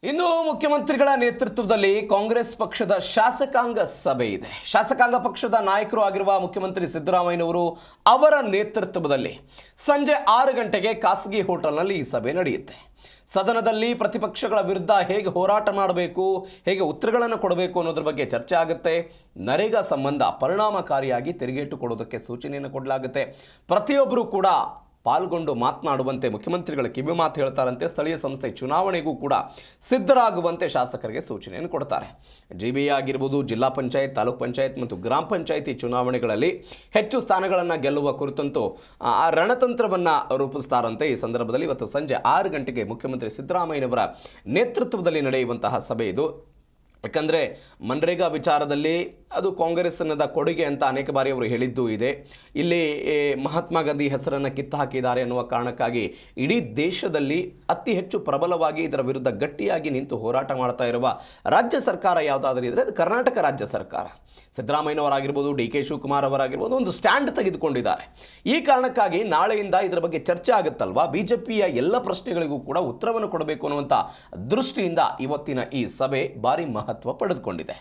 ಇಂದು ಮುಖ್ಯಮಂತ್ರಿಗಳ ನೇತೃತ್ವದಲ್ಲಿ ಕಾಂಗ್ರೆಸ್ ಪಕ್ಷದ ಶಾಸಕಾಂಗ ಸಭೆ ಇದೆ. ಶಾಸಕಾಂಗ ಪಕ್ಷದ ನಾಯಕರು ಆಗಿರುವ ಮುಖ್ಯಮಂತ್ರಿ ಸಿದ್ದರಾಮಯ್ಯನವರು ಅವರ ನೇತೃತ್ವದಲ್ಲಿ ಸಂಜೆ 6 ಗಂಟೆಗೆ ಖಾಸಗಿ ಹೋಟೆಲ್ನಲ್ಲಿ ಈ ಸಭೆ ನಡೆಯುತ್ತೆ. ಸದನದಲ್ಲಿ ಪ್ರತಿಪಕ್ಷಗಳ ವಿರುದ್ಧ ಹೇಗೆ ಹೋರಾಟ ಮಾಡಬೇಕು, ಹೇಗೆ ಉತ್ತರಗಳನ್ನು ಕೊಡಬೇಕು ಅನ್ನೋದ್ರ ಬಗ್ಗೆ ಚರ್ಚೆ ಆಗುತ್ತೆ. ನರೇಗಾ ಸಂಬಂಧ ಪರಿಣಾಮಕಾರಿಯಾಗಿ ತಿರುಗೇಟು ಕೊಡೋದಕ್ಕೆ ಸೂಚನೆಯನ್ನು ಕೊಡಲಾಗುತ್ತೆ. ಪ್ರತಿಯೊಬ್ಬರು ಕೂಡ ಪಾಲ್ಗೊಂಡು ಮಾತನಾಡುವಂತೆ ಮುಖ್ಯಮಂತ್ರಿಗಳ ಕಿವಿ ಮಾತು ಹೇಳ್ತಾರಂತೆ. ಸ್ಥಳೀಯ ಸಂಸ್ಥೆ ಚುನಾವಣೆಗೂ ಕೂಡ ಸಿದ್ಧರಾಗುವಂತೆ ಶಾಸಕರಿಗೆ ಸೂಚನೆಯನ್ನು ಕೊಡ್ತಾರೆ. ಜಿಬಿಎ ಆಗಿರ್ಬೋದು, ಜಿಲ್ಲಾ ಪಂಚಾಯತ್, ತಾಲೂಕ್ ಪಂಚಾಯತ್ ಮತ್ತು ಗ್ರಾಮ ಪಂಚಾಯತಿ ಚುನಾವಣೆಗಳಲ್ಲಿ ಹೆಚ್ಚು ಸ್ಥಾನಗಳನ್ನು ಗೆಲ್ಲುವ ಕುರಿತಂತೂ ಆ ರಣತಂತ್ರವನ್ನು ರೂಪಿಸ್ತಾರಂತೆ. ಈ ಸಂದರ್ಭದಲ್ಲಿ ಇವತ್ತು ಸಂಜೆ 6 ಗಂಟೆಗೆ ಮುಖ್ಯಮಂತ್ರಿ ಸಿದ್ದರಾಮಯ್ಯನವರ ನೇತೃತ್ವದಲ್ಲಿ ನಡೆಯುವಂತಹ ಸಭೆ ಇದು. ಯಾಕಂದರೆ ಮನ್ರೇಗಾ ವಿಚಾರದಲ್ಲಿ ಅದು ಕಾಂಗ್ರೆಸ್ಸಿನದ ಕೊಡುಗೆ ಅಂತ ಅನೇಕ ಬಾರಿ ಅವರು ಹೇಳಿದ್ದೂ ಇದೆ. ಇಲ್ಲಿ ಮಹಾತ್ಮ ಗಾಂಧಿ ಹೆಸರನ್ನು ಕಿತ್ತು ಹಾಕಿದ್ದಾರೆ ಅನ್ನುವ ಕಾರಣಕ್ಕಾಗಿ ಇಡೀ ದೇಶದಲ್ಲಿ ಅತಿ ಹೆಚ್ಚು ಪ್ರಬಲವಾಗಿ ಇದರ ವಿರುದ್ಧ ಗಟ್ಟಿಯಾಗಿ ನಿಂತು ಹೋರಾಟ ಮಾಡ್ತಾ ಇರುವ ರಾಜ್ಯ ಸರ್ಕಾರ ಯಾವುದಾದ್ರೂ ಇದ್ದರೆ ಅದು ಕರ್ನಾಟಕ ರಾಜ್ಯ ಸರ್ಕಾರ. ಸಿದ್ದರಾಮಯ್ಯನವರಾಗಿರ್ಬೋದು, ಡಿ ಕೆ ಶಿವಕುಮಾರ್ ಅವರಾಗಿರ್ಬೋದು, ಒಂದು ಸ್ಟ್ಯಾಂಡ್ ತೆಗೆದುಕೊಂಡಿದ್ದಾರೆ. ಈ ಕಾರಣಕ್ಕಾಗಿ ನಾಳೆಯಿಂದ ಇದರ ಬಗ್ಗೆ ಚರ್ಚೆ ಆಗುತ್ತಲ್ವಾ, ಬಿಜೆಪಿಯ ಎಲ್ಲ ಪ್ರಶ್ನೆಗಳಿಗೂ ಕೂಡ ಉತ್ತರವನ್ನು ಕೊಡಬೇಕು ಅನ್ನುವಂಥ ದೃಷ್ಟಿಯಿಂದ ಇವತ್ತಿನ ಈ ಸಭೆ ಭಾರಿ ಮಹತ್ವ ಪಡೆದುಕೊಂಡಿದೆ.